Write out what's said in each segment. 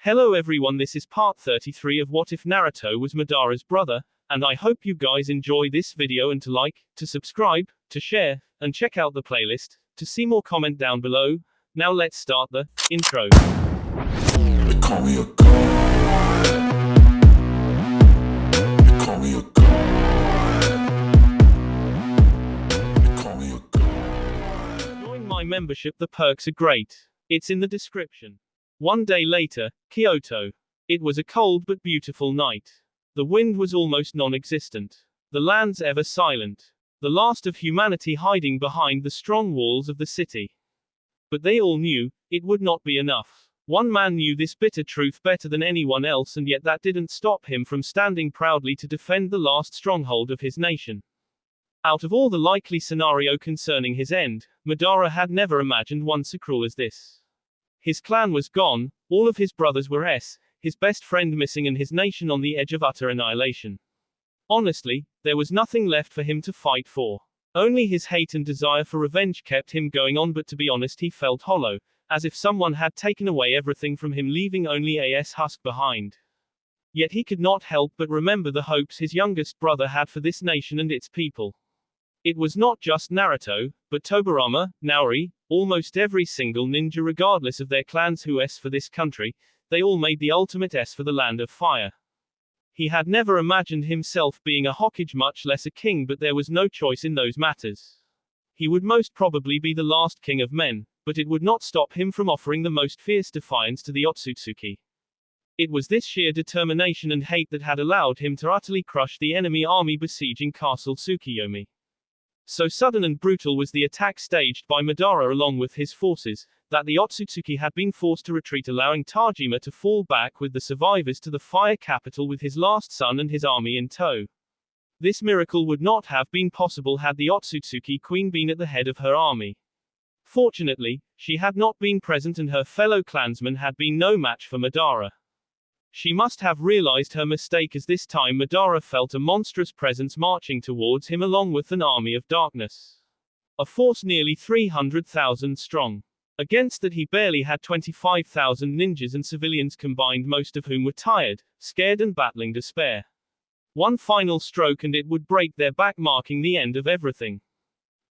Hello everyone, this is part 33 of What If Naruto Was Madara's Brother, and I hope you guys enjoy this video and to like, to subscribe, to share, and check out the playlist, to see more comment down below. Now let's start the intro. They call me a god. They call me a god. They call me a god. Join my membership, the perks are great. It's in the description. One day later, Kyoto. It was a cold but beautiful night. The wind was almost non-existent. The lands ever silent. The last of humanity hiding behind the strong walls of the city. But they all knew, it would not be enough. One man knew this bitter truth better than anyone else, and yet that didn't stop him from standing proudly to defend the last stronghold of his nation. Out of all the likely scenario concerning his end, Madara had never imagined one so cruel as this. His clan was gone, all of his brothers were his best friend missing, and his nation on the edge of utter annihilation. Honestly, there was nothing left for him to fight for. Only his hate and desire for revenge kept him going on, but to be honest, he felt hollow, as if someone had taken away everything from him, leaving only a husk behind. Yet he could not help but remember the hopes his youngest brother had for this nation and its people. It was not just Naruto, but Tobirama, Naori, almost every single ninja regardless of their clans who for this country, they all made the ultimate for the land of fire. He had never imagined himself being a Hokage, much less a king, but there was no choice in those matters. He would most probably be the last king of men, but it would not stop him from offering the most fierce defiance to the Otsutsuki. It was this sheer determination and hate that had allowed him to utterly crush the enemy army besieging Castle Tsukiyomi. So sudden and brutal was the attack staged by Madara along with his forces, that the Otsutsuki had been forced to retreat, allowing Tajima to fall back with the survivors to the fire capital with his last son and his army in tow. This miracle would not have been possible had the Otsutsuki queen been at the head of her army. Fortunately, she had not been present, and her fellow clansmen had been no match for Madara. She must have realized her mistake, as this time Madara felt a monstrous presence marching towards him along with an army of darkness. A force nearly 300,000 strong. Against that he barely had 25,000 ninjas and civilians combined, most of whom were tired, scared and battling despair. One final stroke and it would break their back, marking the end of everything.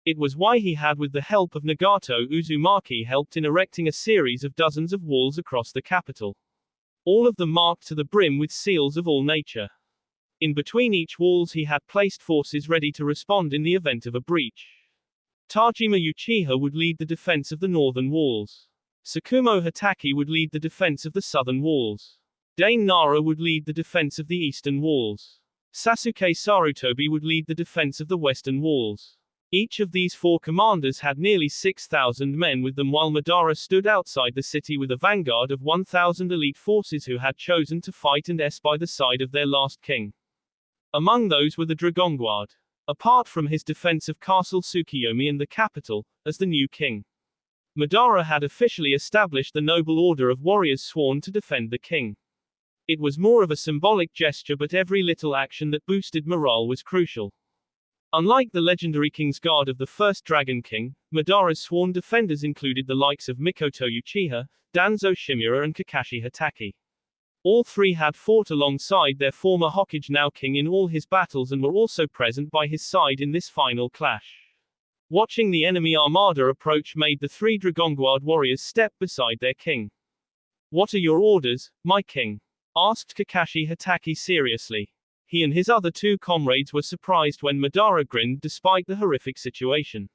It was why he had, with the help of Nagato Uzumaki, helped in erecting a series of dozens of walls across the capital. All of them marked to the brim with seals of all nature. In between each walls he had placed forces ready to respond in the event of a breach. Tajima Uchiha would lead the defense of the northern walls. Tsukumo Hatake would lead the defense of the southern walls. Dane Nara would lead the defense of the eastern walls. Sasuke Sarutobi would lead the defense of the western walls. Each of these four commanders had nearly 6,000 men with them, while Madara stood outside the city with a vanguard of 1,000 elite forces who had chosen to fight and by the side of their last king. Among those were the Dragon Guard. Apart from his defense of Castle Tsukiyomi and the capital, as the new king, Madara had officially established the noble order of warriors sworn to defend the king. It was more of a symbolic gesture, but every little action that boosted morale was crucial. Unlike the legendary King's Guard of the first Dragon King, Madara's sworn defenders included the likes of Mikoto Uchiha, Danzo Shimura and Kakashi Hatake. All three had fought alongside their former Hokage, now king, in all his battles and were also present by his side in this final clash. Watching the enemy armada approach made the three Dragon Guard warriors step beside their king. "What are your orders, my king?" asked Kakashi Hatake seriously. He and his other two comrades were surprised when Madara grinned despite the horrific situation.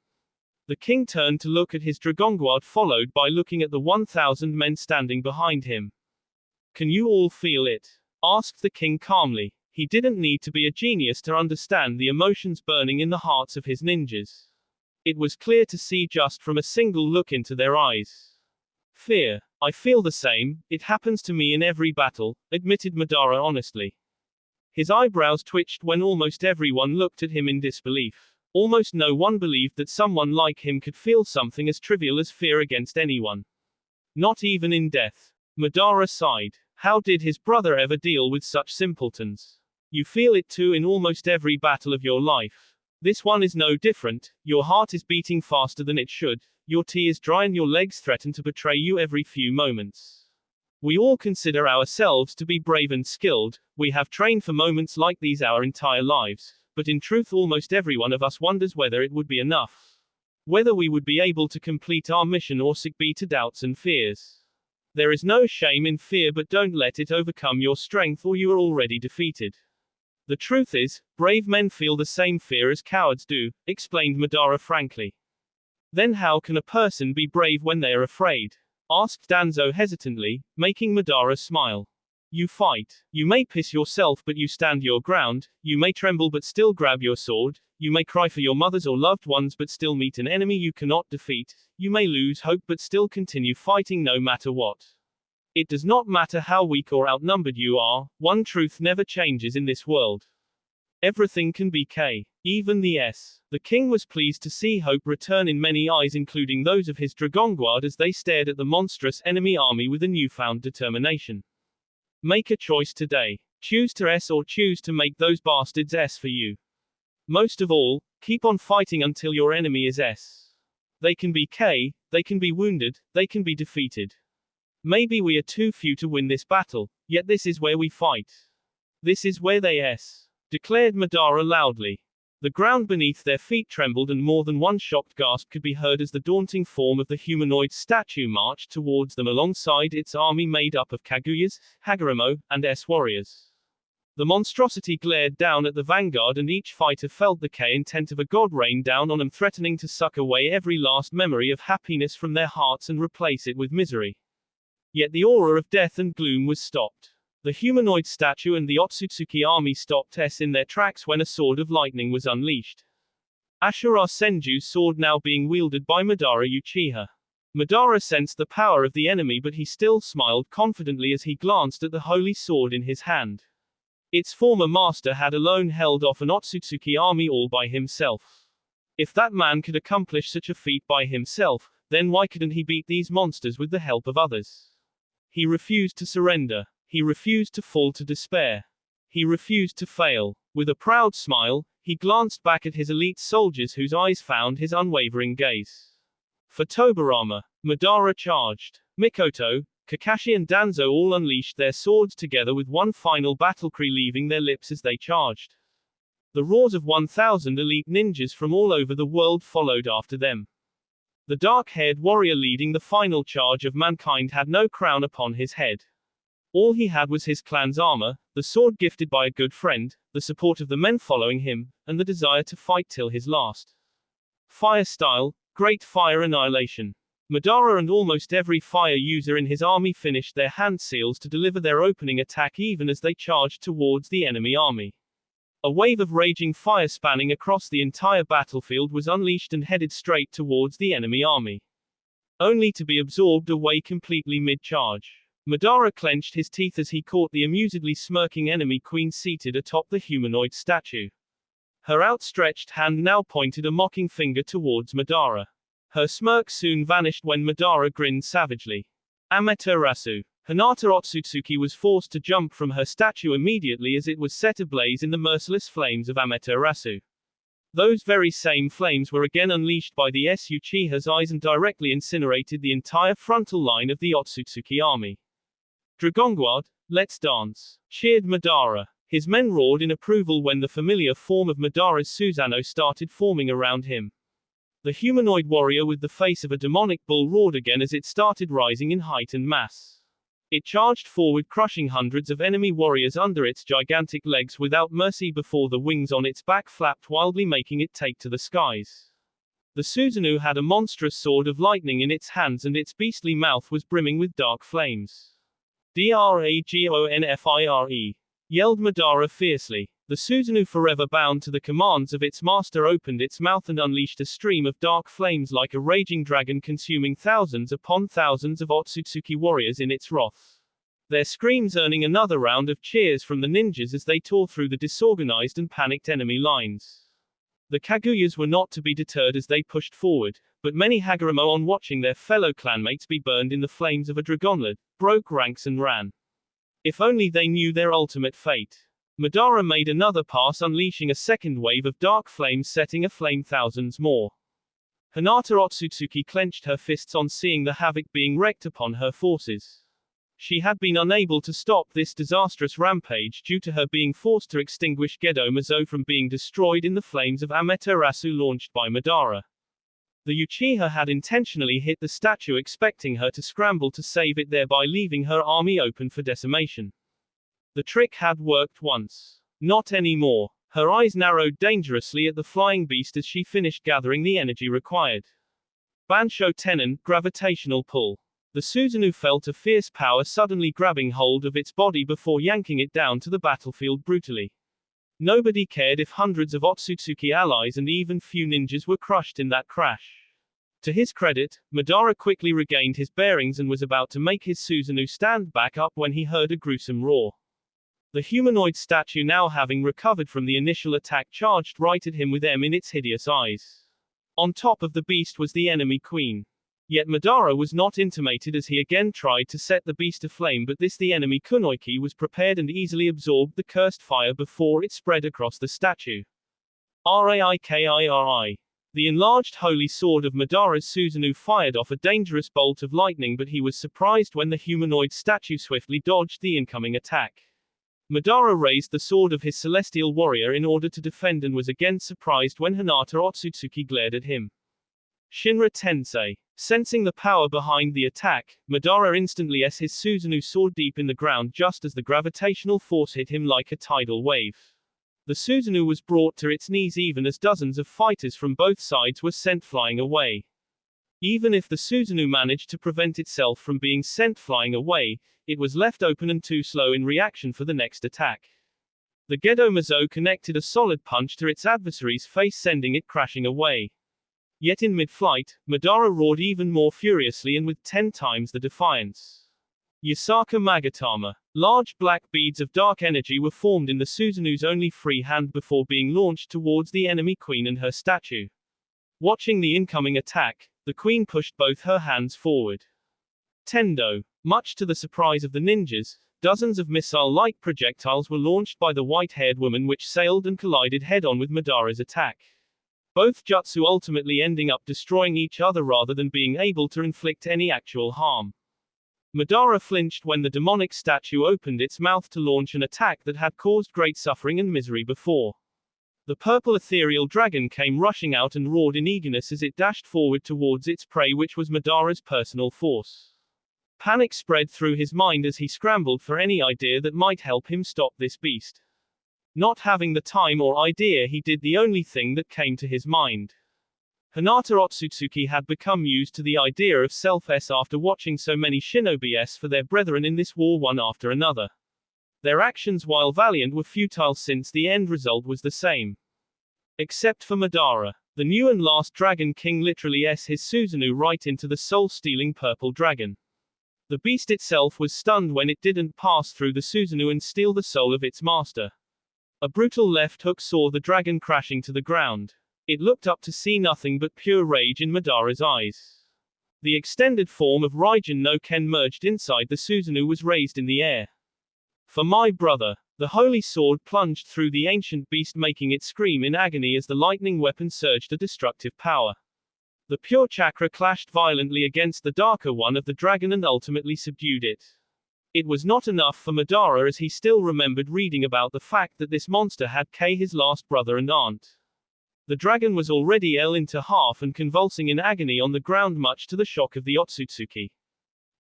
The king turned to look at his Dragon Guard, followed by looking at the 1,000 men standing behind him. "Can you all feel it?" asked the king calmly. He didn't need to be a genius to understand the emotions burning in the hearts of his ninjas. It was clear to see just from a single look into their eyes. "Fear. I feel the same, it happens to me in every battle," admitted Madara honestly. His eyebrows twitched when almost everyone looked at him in disbelief. Almost no one believed that someone like him could feel something as trivial as fear against anyone. Not even in death. Madara sighed. How did his brother ever deal with such simpletons? You feel it too in almost every battle of your life. This one is no different. Your heart is beating faster than it should. Your tea is dry and your legs threaten to betray you every few moments. We all consider ourselves to be brave and skilled, we have trained for moments like these our entire lives, but in truth almost every one of us wonders whether it would be enough. Whether we would be able to complete our mission or succumb to doubts and fears. There is no shame in fear, but don't let it overcome your strength or you are already defeated. The truth is, brave men feel the same fear as cowards do, explained Madara frankly. Then how can a person be brave when they are afraid? Asked Danzo hesitantly, making Madara smile. You fight. You may piss yourself but you stand your ground, you may tremble but still grab your sword, you may cry for your mothers or loved ones but still meet an enemy you cannot defeat, you may lose hope but still continue fighting no matter what. It does not matter how weak or outnumbered you are, one truth never changes in this world. Everything can be K. Even the S. The king was pleased to see hope return in many eyes, including those of his Dragon Guard, as they stared at the monstrous enemy army with a newfound determination. Make a choice today. Choose to S or choose to make those bastards S for you. Most of all, keep on fighting until your enemy is S. They can be K, they can be wounded, they can be defeated. Maybe we are too few to win this battle, yet this is where we fight. This is where they S. Declared Madara loudly. The ground beneath their feet trembled and more than one shocked gasp could be heard as the daunting form of the humanoid statue marched towards them alongside its army made up of Kaguyas, Hagoromo, and S warriors. The monstrosity glared down at the vanguard and each fighter felt the intent of a god rain down on them, threatening to suck away every last memory of happiness from their hearts and replace it with misery. Yet the aura of death and gloom was stopped. The humanoid statue and the Otsutsuki army stopped in their tracks when a sword of lightning was unleashed. Ashura Senju's sword now being wielded by Madara Uchiha. Madara sensed the power of the enemy, but he still smiled confidently as he glanced at the holy sword in his hand. Its former master had alone held off an Otsutsuki army all by himself. If that man could accomplish such a feat by himself, then why couldn't he beat these monsters with the help of others? He refused to surrender. He refused to fall to despair. He refused to fail. With a proud smile, he glanced back at his elite soldiers whose eyes found his unwavering gaze. For Tobirama, Madara charged. Mikoto, Kakashi and Danzo all unleashed their swords together with one final battle cry leaving their lips as they charged. The roars of 1,000 elite ninjas from all over the world followed after them. The dark-haired warrior leading the final charge of mankind had no crown upon his head. All he had was his clan's armor, the sword gifted by a good friend, the support of the men following him, and the desire to fight till his last. Fire style, great fire annihilation. Madara and almost every fire user in his army finished their hand seals to deliver their opening attack even as they charged towards the enemy army. A wave of raging fire spanning across the entire battlefield was unleashed and headed straight towards the enemy army. Only to be absorbed away completely mid-charge. Madara clenched his teeth as he caught the amusedly smirking enemy queen seated atop the humanoid statue. Her outstretched hand now pointed a mocking finger towards Madara. Her smirk soon vanished when Madara grinned savagely. Amaterasu. Hinata Otsutsuki was forced to jump from her statue immediately as it was set ablaze in the merciless flames of Amaterasu. Those very same flames were again unleashed by the Uchiha's eyes and directly incinerated the entire frontal line of the Otsutsuki army. Dragon Guard, let's dance, cheered Madara. His men roared in approval when the familiar form of Madara's Susanoo started forming around him. The humanoid warrior with the face of a demonic bull roared again as it started rising in height and mass. It charged forward, crushing hundreds of enemy warriors under its gigantic legs without mercy before the wings on its back flapped wildly, making it take to the skies. The Susanoo had a monstrous sword of lightning in its hands and its beastly mouth was brimming with dark flames. Dragonfire! Yelled Madara fiercely. The Susanoo, forever bound to the commands of its master, opened its mouth and unleashed a stream of dark flames like a raging dragon, consuming thousands upon thousands of Otsutsuki warriors in its wrath. Their screams earning another round of cheers from the ninjas as they tore through the disorganized and panicked enemy lines. The Kaguyas were not to be deterred as they pushed forward, but many Hagoromo, on watching their fellow clanmates be burned in the flames of a dragonlord, broke ranks and ran. If only they knew their ultimate fate. Madara made another pass, unleashing a second wave of dark flames, setting aflame thousands more. Hinata Otsutsuki clenched her fists on seeing the havoc being wreaked upon her forces. She had been unable to stop this disastrous rampage due to her being forced to extinguish Gedo Mizo from being destroyed in the flames of Amaterasu launched by Madara. The Uchiha had intentionally hit the statue expecting her to scramble to save it, thereby leaving her army open for decimation. The trick had worked once. Not anymore. Her eyes narrowed dangerously at the flying beast as she finished gathering the energy required. Bansho Tenon, gravitational pull. The Susanoo felt a fierce power suddenly grabbing hold of its body before yanking it down to the battlefield brutally. Nobody cared if hundreds of Otsutsuki allies and even few ninjas were crushed in that crash. To his credit, Madara quickly regained his bearings and was about to make his Susanoo stand back up when he heard a gruesome roar. The humanoid statue, now having recovered from the initial attack, charged right at him with in its hideous eyes. On top of the beast was the enemy queen. Yet Madara was not intimidated as he again tried to set the beast aflame, but the enemy Kunoichi was prepared and easily absorbed the cursed fire before it spread across the statue. Raikiri. The enlarged holy sword of Madara's Susanoo fired off a dangerous bolt of lightning, but he was surprised when the humanoid statue swiftly dodged the incoming attack. Madara raised the sword of his celestial warrior in order to defend and was again surprised when Hinata Otsutsuki glared at him. Shinra Tensei. Sensing the power behind the attack, Madara instantly s his Susanoo sword deep in the ground just as the gravitational force hit him like a tidal wave. The Susanoo was brought to its knees even as dozens of fighters from both sides were sent flying away. Even if the Susanoo managed to prevent itself from being sent flying away, it was left open and too slow in reaction for the next attack. The Gedo Mizo connected a solid punch to its adversary's face, sending it crashing away. Yet in mid-flight, Madara roared even more furiously and with 10 times the defiance. Yasaka Magatama. Large black beads of dark energy were formed in the Susanoo's only free hand before being launched towards the enemy queen and her statue. Watching the incoming attack, the queen pushed both her hands forward. Tendo. Much to the surprise of the ninjas, dozens of missile-like projectiles were launched by the white-haired woman, which sailed and collided head-on with Madara's attack. Both jutsu ultimately ending up destroying each other rather than being able to inflict any actual harm. Madara flinched when the demonic statue opened its mouth to launch an attack that had caused great suffering and misery before. The purple ethereal dragon came rushing out and roared in eagerness as it dashed forward towards its prey, which was Madara's personal force. Panic spread through his mind as he scrambled for any idea that might help him stop this beast. Not having the time or idea, he did the only thing that came to his mind. Hinata Otsutsuki had become used to the idea of self-s after watching so many shinobi s for their brethren in this war one after another. Their actions, while valiant, were futile since the end result was the same. Except for Madara. The new and last Dragon King literally s his Susanoo right into the soul-stealing purple dragon. The beast itself was stunned when it didn't pass through the Susanoo and steal the soul of its master. A brutal left hook saw the dragon crashing to the ground. It looked up to see nothing but pure rage in Madara's eyes. The extended form of Raijin no Ken merged inside the Susanoo was raised in the air. For my brother. The holy sword plunged through the ancient beast, making it scream in agony as the lightning weapon surged a destructive power. The pure chakra clashed violently against the darker one of the dragon and ultimately subdued it. It was not enough for Madara, as he still remembered reading about the fact that this monster had his last brother and aunt. The dragon was already into half and convulsing in agony on the ground, much to the shock of the Otsutsuki.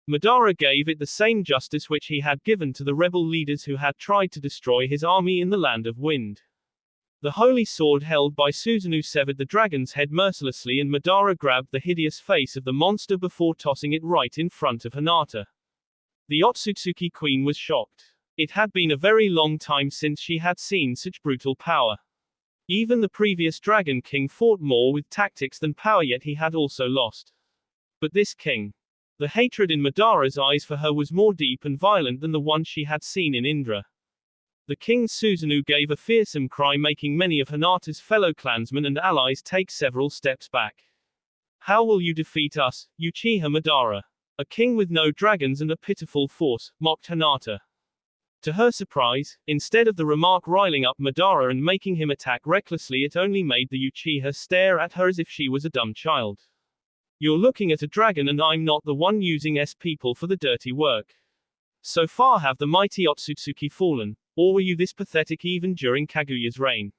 Madara gave it the same justice which he had given to the rebel leaders who had tried to destroy his army in the Land of Wind. The holy sword held by Susanoo severed the dragon's head mercilessly, and Madara grabbed the hideous face of the monster before tossing it right in front of Hinata. The Otsutsuki queen was shocked. It had been a very long time since she had seen such brutal power. Even the previous Dragon King fought more with tactics than power, yet he had also lost. But this king. The hatred in Madara's eyes for her was more deep and violent than the one she had seen in Indra. The king's Susanoo gave a fearsome cry, making many of Hinata's fellow clansmen and allies take several steps back. How will you defeat us, Uchiha Madara? A king with no dragons and a pitiful force, mocked Hinata. To her surprise, instead of the remark riling up Madara and making him attack recklessly, it only made the Uchiha stare at her as if she was a dumb child. You're looking at a dragon and I'm not the one using people for the dirty work. So far have the mighty Otsutsuki fallen, or were you this pathetic even during Kaguya's reign?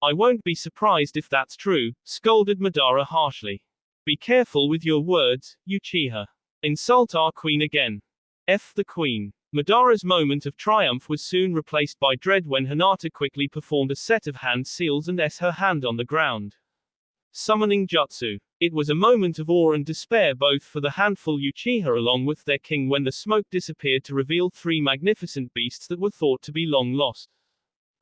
I won't be surprised if that's true, scolded Madara harshly. Be careful with your words, Uchiha. Insult our queen again. F the queen. Madara's moment of triumph was soon replaced by dread when Hinata quickly performed a set of hand seals and her hand on the ground. Summoning jutsu. It was a moment of awe and despair both for the handful Uchiha along with their king when the smoke disappeared to reveal three magnificent beasts that were thought to be long lost.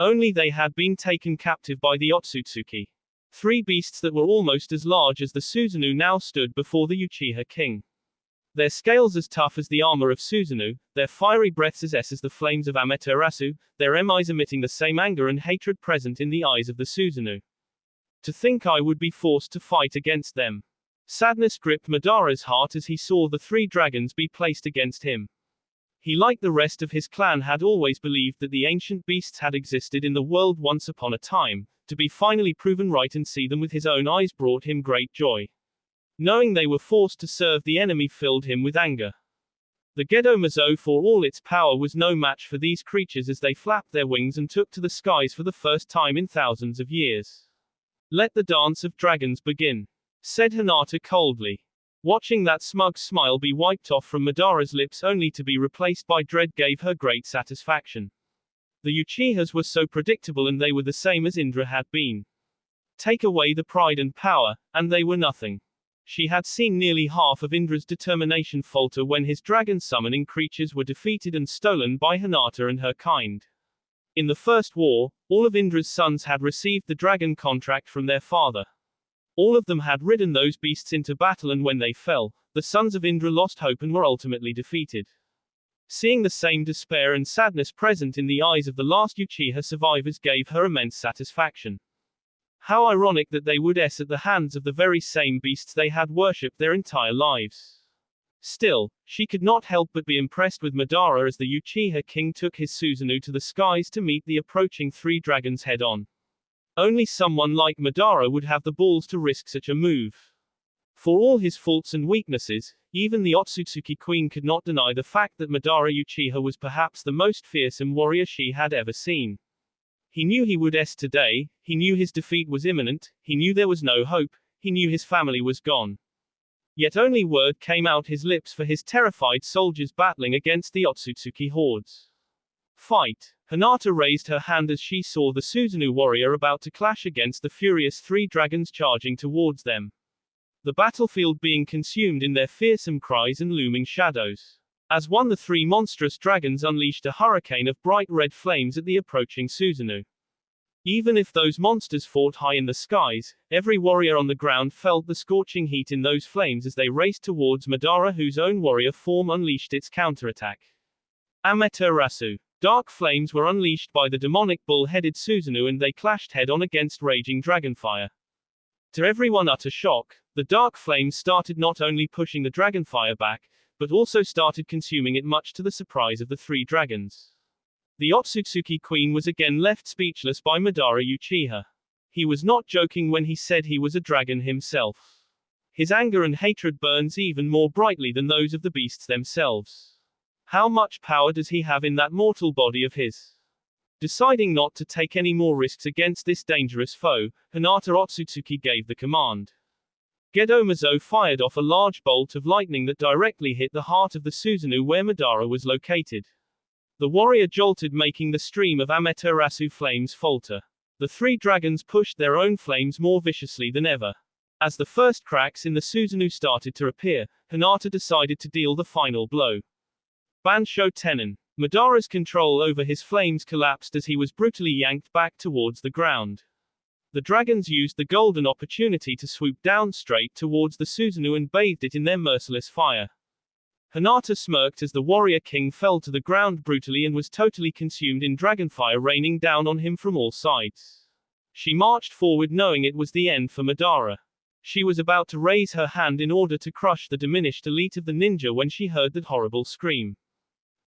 Only they had been taken captive by the Otsutsuki. Three beasts that were almost as large as the Susanoo now stood before the Uchiha king. Their scales as tough as the armor of Susanoo, their fiery breaths as the flames of Amaterasu, their eyes emitting the same anger and hatred present in the eyes of the Susanoo. To think I would be forced to fight against them. Sadness gripped Madara's heart as he saw the three dragons be placed against him. He, like the rest of his clan, had always believed that the ancient beasts had existed in the world once upon a time. To be finally proven right and see them with his own eyes brought him great joy. Knowing they were forced to serve the enemy filled him with anger. The Gedo Mazo, for all its power, was no match for these creatures as they flapped their wings and took to the skies for the first time in thousands of years. Let the dance of dragons begin, said Hinata coldly. Watching that smug smile be wiped off from Madara's lips only to be replaced by dread gave her great satisfaction. The Uchihas were so predictable and they were the same as Indra had been. Take away the pride and power, and they were nothing. She had seen nearly half of Indra's determination falter when his dragon summoning creatures were defeated and stolen by Hinata and her kind. In the first war, all of Indra's sons had received the dragon contract from their father. All of them had ridden those beasts into battle, and when they fell, the sons of Indra lost hope and were ultimately defeated. Seeing the same despair and sadness present in the eyes of the last Uchiha survivors gave her immense satisfaction. How ironic that they would at the hands of the very same beasts they had worshipped their entire lives. Still, she could not help but be impressed with Madara as the Uchiha king took his Susanoo to the skies to meet the approaching three dragons head-on. Only someone like Madara would have the balls to risk such a move. For all his faults and weaknesses, even the Otsutsuki queen could not deny the fact that Madara Uchiha was perhaps the most fearsome warrior she had ever seen. He knew he would today, he knew his defeat was imminent, he knew there was no hope, he knew his family was gone. Yet only word came out his lips for his terrified soldiers battling against the Otsutsuki hordes. Fight! Hinata raised her hand as she saw the Susanoo warrior about to clash against the furious three dragons charging towards them. The battlefield being consumed in their fearsome cries and looming shadows. As one, the three monstrous dragons unleashed a hurricane of bright red flames at the approaching Susanoo. Even if those monsters fought high in the skies, every warrior on the ground felt the scorching heat in those flames as they raced towards Madara, whose own warrior form unleashed its counterattack. Amaterasu. Dark flames were unleashed by the demonic bull-headed Susanoo and they clashed head-on against raging dragonfire. To everyone utter shock, the dark flames started not only pushing the dragonfire back, but also started consuming it, much to the surprise of the three dragons. The Otsutsuki queen was again left speechless by Madara Uchiha. He was not joking when he said he was a dragon himself. His anger and hatred burns even more brightly than those of the beasts themselves. How much power does he have in that mortal body of his? Deciding not to take any more risks against this dangerous foe, Hinata Otsutsuki gave the command. Gedo Mazo fired off a large bolt of lightning that directly hit the heart of the Susanoo where Madara was located. The warrior jolted, making the stream of Amaterasu flames falter. The three dragons pushed their own flames more viciously than ever. As the first cracks in the Susanoo started to appear, Hinata decided to deal the final blow. Bansho Tenon. Madara's control over his flames collapsed as he was brutally yanked back towards the ground. The dragons used the golden opportunity to swoop down straight towards the Susanoo and bathed it in their merciless fire. Hinata smirked as the warrior king fell to the ground brutally and was totally consumed in dragonfire raining down on him from all sides. She marched forward knowing it was the end for Madara. She was about to raise her hand in order to crush the diminished elite of the ninja when she heard that horrible scream.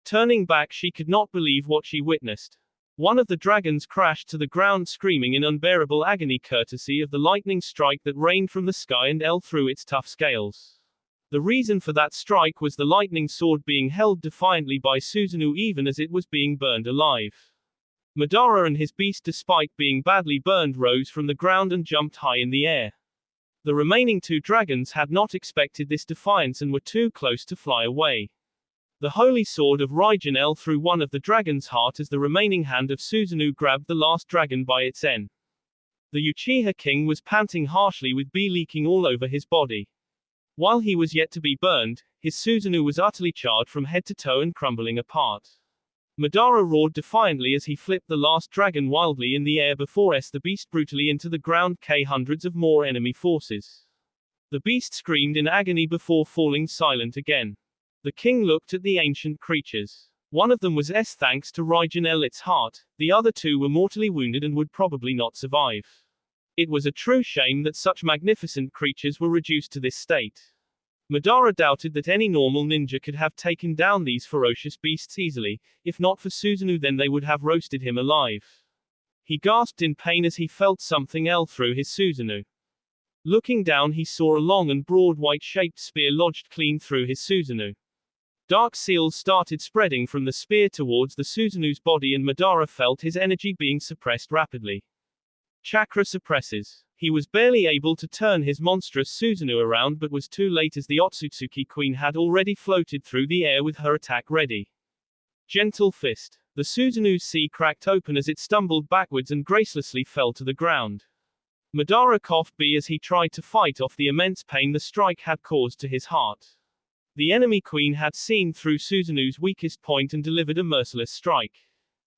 Turning back, she could not believe what she witnessed. One of the dragons crashed to the ground screaming in unbearable agony courtesy of the lightning strike that rained from the sky and through its tough scales. The reason for that strike was the lightning sword being held defiantly by Susanoo even as it was being burned alive. Madara and his beast, despite being badly burned, rose from the ground and jumped high in the air. The remaining two dragons had not expected this defiance and were too close to fly away. The holy sword of Raijin L through one of the dragon's heart as the remaining hand of Susanoo grabbed the last dragon by its end. The Uchiha king was panting harshly with bee leaking all over his body. While he was yet to be burned, his Susanoo was utterly charred from head to toe and crumbling apart. Madara roared defiantly as he flipped the last dragon wildly in the air before the beast brutally into the ground hundreds of more enemy forces. The beast screamed in agony before falling silent again. The king looked at the ancient creatures. One of them was thanks to Raijin L its heart, the other two were mortally wounded and would probably not survive. It was a true shame that such magnificent creatures were reduced to this state. Madara doubted that any normal ninja could have taken down these ferocious beasts easily. If not for Susanoo, then they would have roasted him alive. He gasped in pain as he felt something through his Susanoo. Looking down, he saw a long and broad white-shaped spear lodged clean through his Susanoo. Dark seals started spreading from the spear towards the Susanoo's body, and Madara felt his energy being suppressed rapidly. Chakra suppresses. He was barely able to turn his monstrous Susanoo around, but was too late as the Otsutsuki queen had already floated through the air with her attack ready. Gentle fist. The Susanoo's sea cracked open as it stumbled backwards and gracelessly fell to the ground. Madara coughed as he tried to fight off the immense pain the strike had caused to his heart. The enemy queen had seen through Susanoo's weakest point and delivered a merciless strike.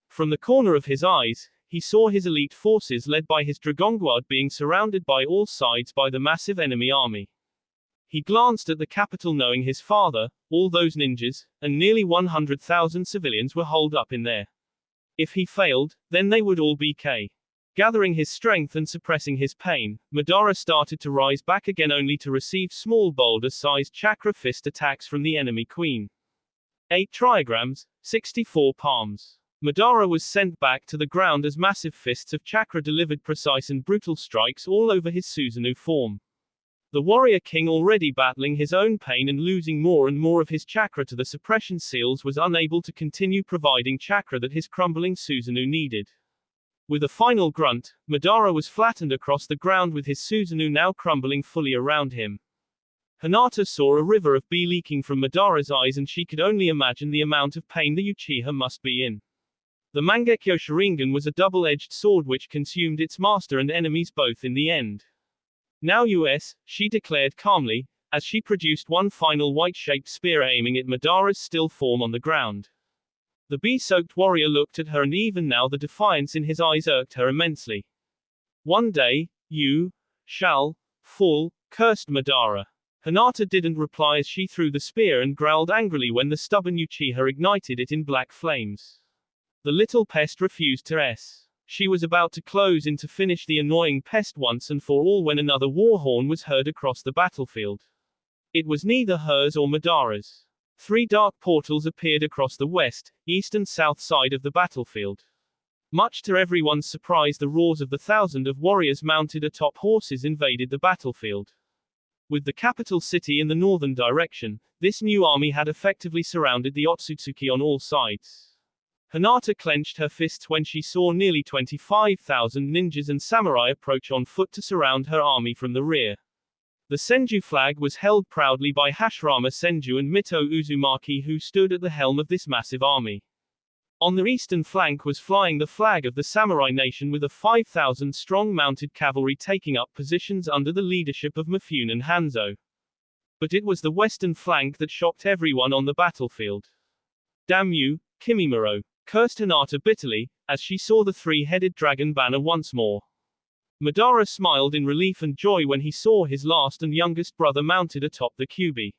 From the corner of his eyes, he saw his elite forces led by his Dragonguard being surrounded by all sides by the massive enemy army. He glanced at the capital knowing his father, all those ninjas, and nearly 100,000 civilians were holed up in there. If he failed, then they would all be killed. Gathering his strength and suppressing his pain, Madara started to rise back again only to receive small boulder-sized chakra fist attacks from the enemy queen. 8 trigrams, 64 palms. Madara was sent back to the ground as massive fists of chakra delivered precise and brutal strikes all over his Susanoo form. The warrior king, already battling his own pain and losing more and more of his chakra to the suppression seals, was unable to continue providing chakra that his crumbling Susanoo needed. With a final grunt, Madara was flattened across the ground with his Susanoo now crumbling fully around him. Hinata saw a river of bee leaking from Madara's eyes, and she could only imagine the amount of pain the Uchiha must be in. The Mangekyo Sharingan was a double-edged sword which consumed its master and enemies both in the end. Now she declared calmly, as she produced one final white-shaped spear aiming at Madara's still form on the ground. The bee-soaked warrior looked at her, and even now the defiance in his eyes irked her immensely. One day, you shall fall, cursed Madara. Hinata didn't reply as she threw the spear and growled angrily when the stubborn Uchiha ignited it in black flames. The little pest refused to She was about to close in to finish the annoying pest once and for all when another war horn was heard across the battlefield. It was neither hers or Madara's. 3 dark portals appeared across the west, east and south side of the battlefield. Much to everyone's surprise, the roars of the thousand of warriors mounted atop horses invaded the battlefield. With the capital city in the northern direction, this new army had effectively surrounded the Otsutsuki on all sides. Hinata clenched her fists when she saw nearly 25,000 ninjas and samurai approach on foot to surround her army from the rear. The Senju flag was held proudly by Hashirama Senju and Mito Uzumaki, who stood at the helm of this massive army. On the eastern flank was flying the flag of the samurai nation with a 5,000-strong mounted cavalry taking up positions under the leadership of Mifune and Hanzo. But it was the western flank that shocked everyone on the battlefield. Damn you, Kimimaro, cursed Hinata bitterly, as she saw the 3-headed dragon banner once more. Madara smiled in relief and joy when he saw his last and youngest brother mounted atop the Kyubi.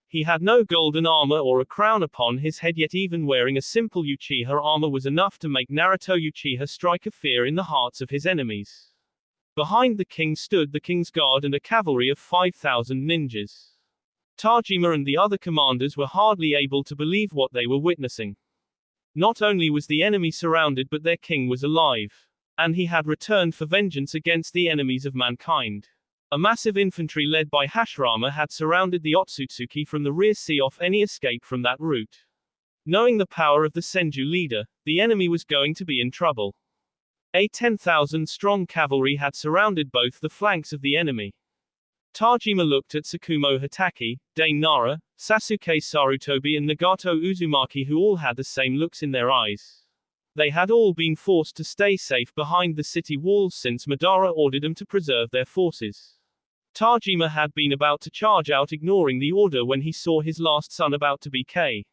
He had no golden armor or a crown upon his head, yet even wearing a simple Uchiha armor was enough to make Naruto Uchiha strike a fear in the hearts of his enemies. Behind the king stood the king's guard and a cavalry of 5,000 ninjas. Tajima and the other commanders were hardly able to believe what they were witnessing. Not only was the enemy surrounded, but their king was alive. And he had returned for vengeance against the enemies of mankind. A massive infantry led by Hashirama had surrounded the Otsutsuki from the rear, see off any escape from that route. Knowing the power of the Senju leader, the enemy was going to be in trouble. A 10,000-strong cavalry had surrounded both the flanks of the enemy. Tajima looked at Tsukumo Hatake, Dane Nara, Sasuke Sarutobi and Nagato Uzumaki, who all had the same looks in their eyes. They had all been forced to stay safe behind the city walls since Madara ordered them to preserve their forces. Tajima had been about to charge out, ignoring the order, when he saw his last son about to be killed.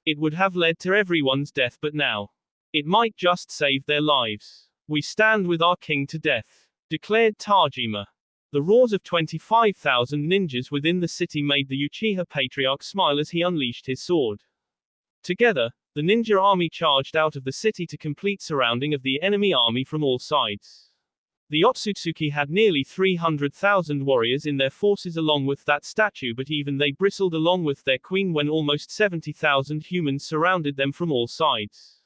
It would have led to everyone's death, but now it might just save their lives. "We stand with our king to death," declared Tajima. The roars of 25,000 ninjas within the city made the Uchiha patriarch smile as he unleashed his sword. Together, the ninja army charged out of the city to complete surrounding of the enemy army from all sides. The Otsutsuki had nearly 300,000 warriors in their forces along with that statue, but even they bristled along with their queen when almost 70,000 humans surrounded them from all sides.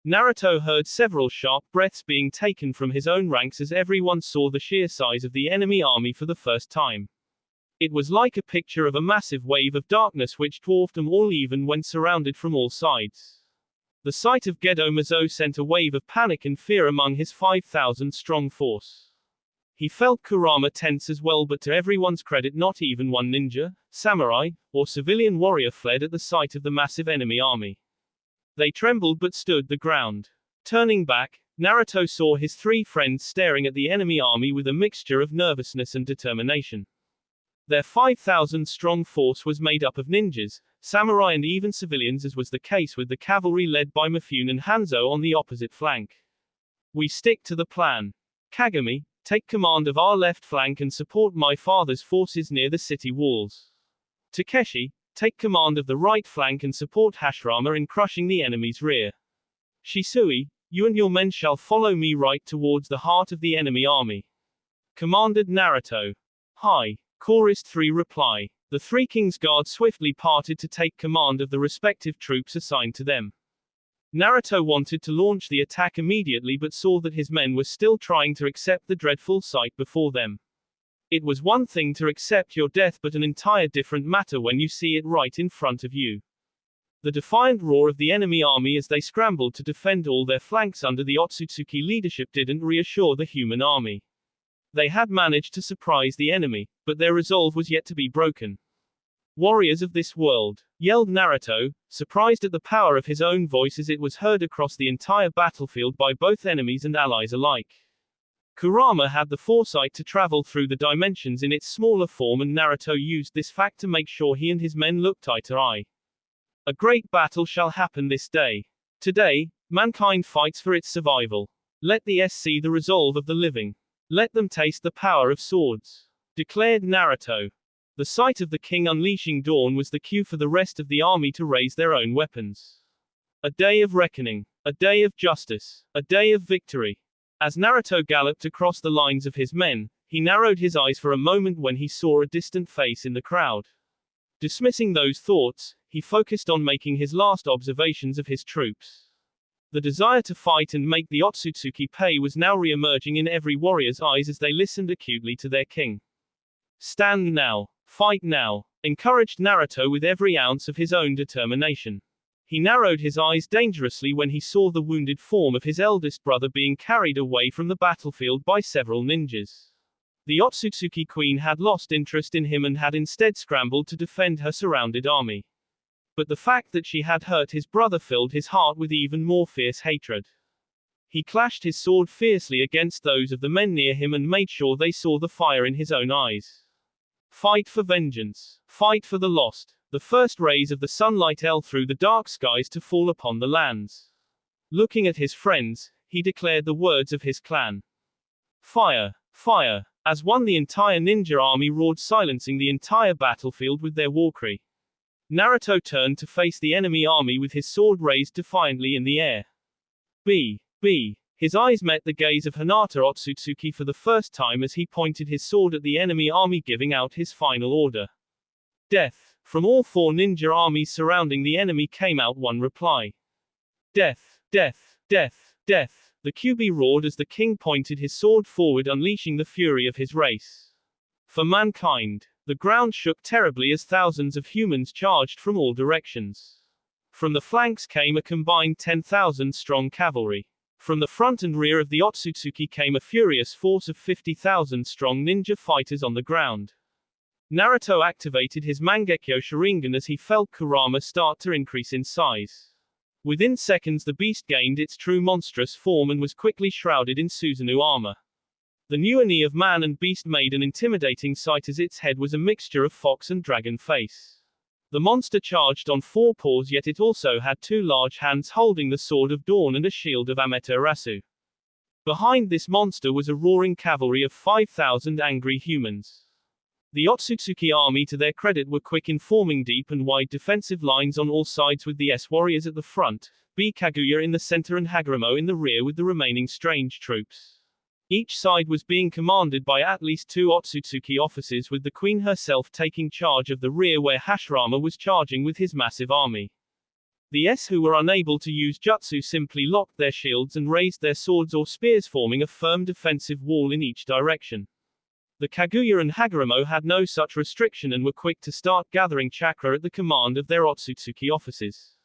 Naruto heard several sharp breaths being taken from his own ranks as everyone saw the sheer size of the enemy army for the first time. It was like a picture of a massive wave of darkness which dwarfed them all even when surrounded from all sides. The sight of Gedo Mizo sent a wave of panic and fear among his 5,000-strong force. He felt Kurama tense as well, but to everyone's credit not even one ninja, samurai, or civilian warrior fled at the sight of the massive enemy army. They trembled but stood the ground. Turning back, Naruto saw his three friends staring at the enemy army with a mixture of nervousness and determination. Their 5,000-strong force was made up of ninjas, samurai and even civilians, as was the case with the cavalry led by Mifune and Hanzo on the opposite flank. "We stick to the plan. Kagami, take command of our left flank and support my father's forces near the city walls. Takeshi, take command of the right flank and support Hashirama in crushing the enemy's rear. Shisui, you and your men shall follow me right towards the heart of the enemy army," commanded Naruto. "Hi," chorused three reply. The three kings' guards swiftly parted to take command of the respective troops assigned to them. Naruto wanted to launch the attack immediately but saw that his men were still trying to accept the dreadful sight before them. It was one thing to accept your death, but an entire different matter when you see it right in front of you. The defiant roar of the enemy army as they scrambled to defend all their flanks under the Otsutsuki leadership didn't reassure the human army. They had managed to surprise the enemy, but their resolve was yet to be broken. "Warriors of this world," yelled Naruto, surprised at the power of his own voice as it was heard across the entire battlefield by both enemies and allies alike. Kurama had the foresight to travel through the dimensions in its smaller form, and Naruto used this fact to make sure he and his men looked eye to eye. "A great battle shall happen this day. Today, mankind fights for its survival. Let the see the resolve of the living. Let them taste the power of swords," declared Naruto. The sight of the king unleashing dawn was the cue for the rest of the army to raise their own weapons. A day of reckoning. A day of justice. A day of victory. As Naruto galloped across the lines of his men, he narrowed his eyes for a moment when he saw a distant face in the crowd. Dismissing those thoughts, he focused on making his last observations of his troops. The desire to fight and make the Otsutsuki pay was now re-emerging in every warrior's eyes as they listened acutely to their king. "Stand now. Fight now," encouraged Naruto with every ounce of his own determination. He narrowed his eyes dangerously when he saw the wounded form of his eldest brother being carried away from the battlefield by several ninjas. The Otsutsuki queen had lost interest in him and had instead scrambled to defend her surrounded army. But the fact that she had hurt his brother filled his heart with even more fierce hatred. He clashed his sword fiercely against those of the men near him and made sure they saw the fire in his own eyes. Fight for vengeance. Fight for the lost. The first rays of the sunlight fell through the dark skies to fall upon the lands. Looking at his friends, he declared the words of his clan. "Fire! Fire!" As one, the entire ninja army roared, silencing the entire battlefield with their war cry. Naruto turned to face the enemy army with his sword raised defiantly in the air. B. His eyes met the gaze of Hinata Otsutsuki for the first time as he pointed his sword at the enemy army, giving out his final order. "Death." From all four ninja armies surrounding the enemy came out one reply. "Death! Death! Death! Death!" The QB roared as the king pointed his sword forward, unleashing the fury of his race. for mankind. The ground shook terribly as thousands of humans charged from all directions. From the flanks came a combined 10,000 strong cavalry. From the front and rear of the Otsutsuki came a furious force of 50,000 strong ninja fighters on the ground. Naruto activated his Mangekyo Sharingan as he felt Kurama start to increase in size. Within seconds the beast gained its true monstrous form and was quickly shrouded in Susanoo armor. The new Ani of man and beast made an intimidating sight as its head was a mixture of fox and dragon face. The monster charged on 4 paws, yet it also had 2 large hands holding the Sword of Dawn and a shield of Amaterasu. Behind this monster was a roaring cavalry of 5,000 angry humans. The Otsutsuki army, to their credit, were quick in forming deep and wide defensive lines on all sides, with the S warriors at the front, B Kaguya in the center and Hagoromo in the rear with the remaining strange troops. Each side was being commanded by at least 2 Otsutsuki officers, with the queen herself taking charge of the rear where Hashirama was charging with his massive army. The S, who were unable to use jutsu, simply locked their shields and raised their swords or spears, forming a firm defensive wall in each direction. The Kaguya and Hagoromo had no such restriction and were quick to start gathering chakra at the command of their Otsutsuki officers.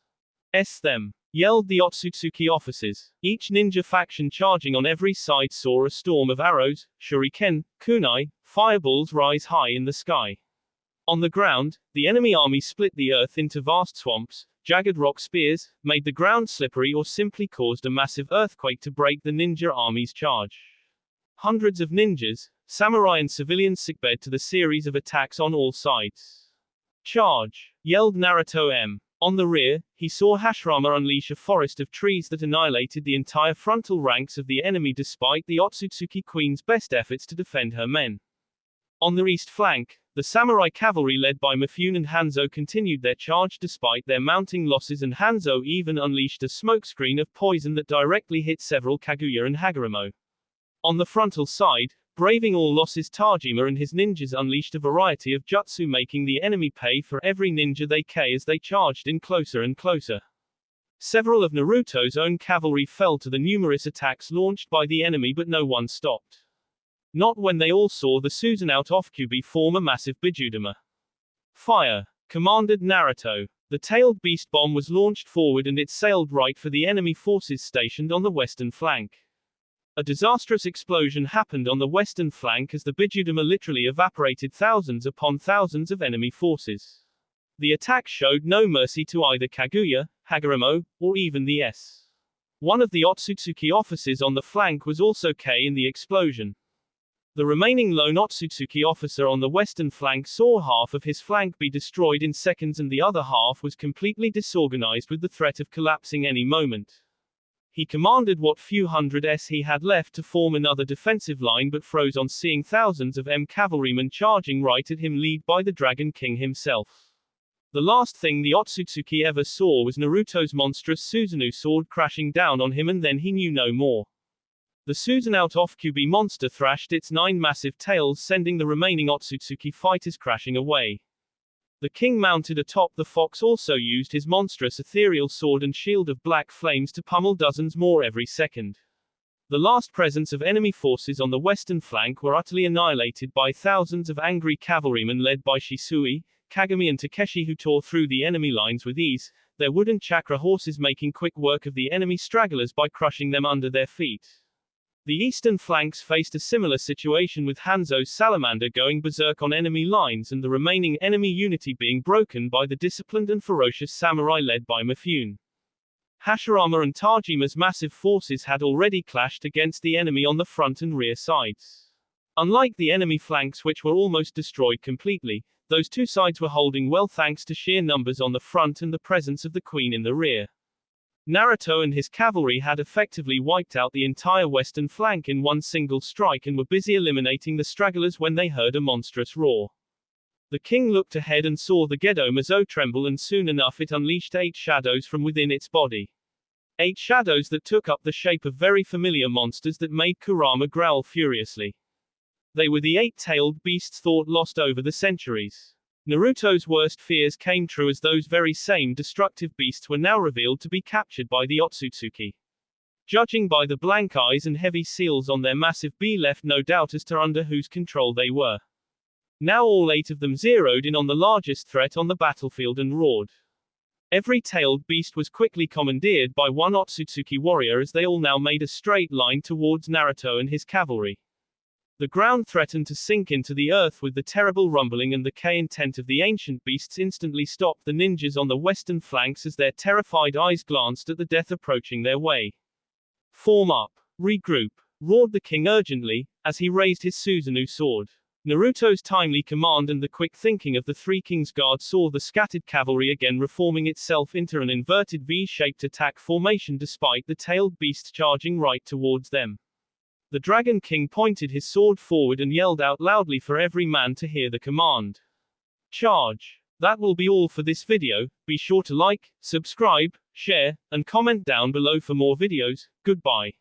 Them! Yelled the Otsutsuki officers. Each ninja faction charging on every side saw a storm of arrows, shuriken, kunai, fireballs rise high in the sky. On the ground, the enemy army split the earth into vast swamps, jagged rock spears, made the ground slippery, or simply caused a massive earthquake to break the ninja army's charge. Hundreds of ninjas, samurai and civilians succumbed to the series of attacks on all sides. Charge! Yelled Naruto M. On the rear, he saw Hashirama unleash a forest of trees that annihilated the entire frontal ranks of the enemy despite the Otsutsuki queen's best efforts to defend her men. On the east flank, the samurai cavalry led by Mifune and Hanzo continued their charge despite their mounting losses, and Hanzo even unleashed a smokescreen of poison that directly hit several Kaguya and Hagoromo. On the frontal side, braving all losses, Tajima and his ninjas unleashed a variety of jutsu, making the enemy pay for every ninja they killed as they charged in closer and closer. Several of Naruto's own cavalry fell to the numerous attacks launched by the enemy, but no one stopped. Not when they all saw the Susanoo Offkubi form a massive Bijudama. Fire! Commanded Naruto. The tailed beast bomb was launched forward and it sailed right for the enemy forces stationed on the western flank. A disastrous explosion happened on the western flank as the Bijudama literally evaporated thousands upon thousands of enemy forces. The attack showed no mercy to either Kaguya, Hagoromo, or even the S. One of the Otsutsuki officers on the flank was also killed in the explosion. The remaining lone Otsutsuki officer on the western flank saw half of his flank be destroyed in seconds, and the other half was completely disorganized with the threat of collapsing any moment. He commanded what few hundred S he had left to form another defensive line, but froze on seeing thousands of M cavalrymen charging right at him, led by the Dragon King himself. The last thing the Otsutsuki ever saw was Naruto's monstrous Susanoo sword crashing down on him, and then he knew no more. The Susanoo Offkubi monster thrashed its 9 massive tails, sending the remaining Otsutsuki fighters crashing away. The king mounted atop the fox also used his monstrous ethereal sword and shield of black flames to pummel dozens more every second. The last presence of enemy forces on the western flank were utterly annihilated by thousands of angry cavalrymen led by Shisui, Kagami and Takeshi, who tore through the enemy lines with ease, their wooden chakra horses making quick work of the enemy stragglers by crushing them under their feet. The eastern flanks faced a similar situation, with Hanzo's salamander going berserk on enemy lines and the remaining enemy unity being broken by the disciplined and ferocious samurai led by Mifune. Hashirama and Tajima's massive forces had already clashed against the enemy on the front and rear sides. Unlike the enemy flanks, which were almost destroyed completely, those two sides were holding well thanks to sheer numbers on the front and the presence of the queen in the rear. Naruto and his cavalry had effectively wiped out the entire western flank in one single strike and were busy eliminating the stragglers when they heard a monstrous roar. The king looked ahead and saw the Gedo Mazo tremble, and soon enough it unleashed 8 shadows from within its body. 8 shadows that took up the shape of very familiar monsters that made Kurama growl furiously. They were the 8-tailed beasts thought lost over the centuries. Naruto's worst fears came true, as those very same destructive beasts were now revealed to be captured by the Otsutsuki. Judging by the blank eyes and heavy seals on their massive B, left no doubt as to under whose control they were. Now all 8 of them zeroed in on the largest threat on the battlefield and roared. Every tailed beast was quickly commandeered by one Otsutsuki warrior as they all now made a straight line towards Naruto and his cavalry. The ground threatened to sink into the earth with the terrible rumbling, and the intent of the ancient beasts instantly stopped the ninjas on the western flanks as their terrified eyes glanced at the death approaching their way. Form up. Regroup, roared the king urgently, as he raised his Susanoo sword. Naruto's timely command and the quick thinking of the 3 Kings Guard saw the scattered cavalry again reforming itself into an inverted V-shaped attack formation despite the tailed beasts charging right towards them. The Dragon King pointed his sword forward and yelled out loudly for every man to hear the command. Charge! That will be all for this video. Be sure to like, subscribe, share, and comment down below for more videos. Goodbye.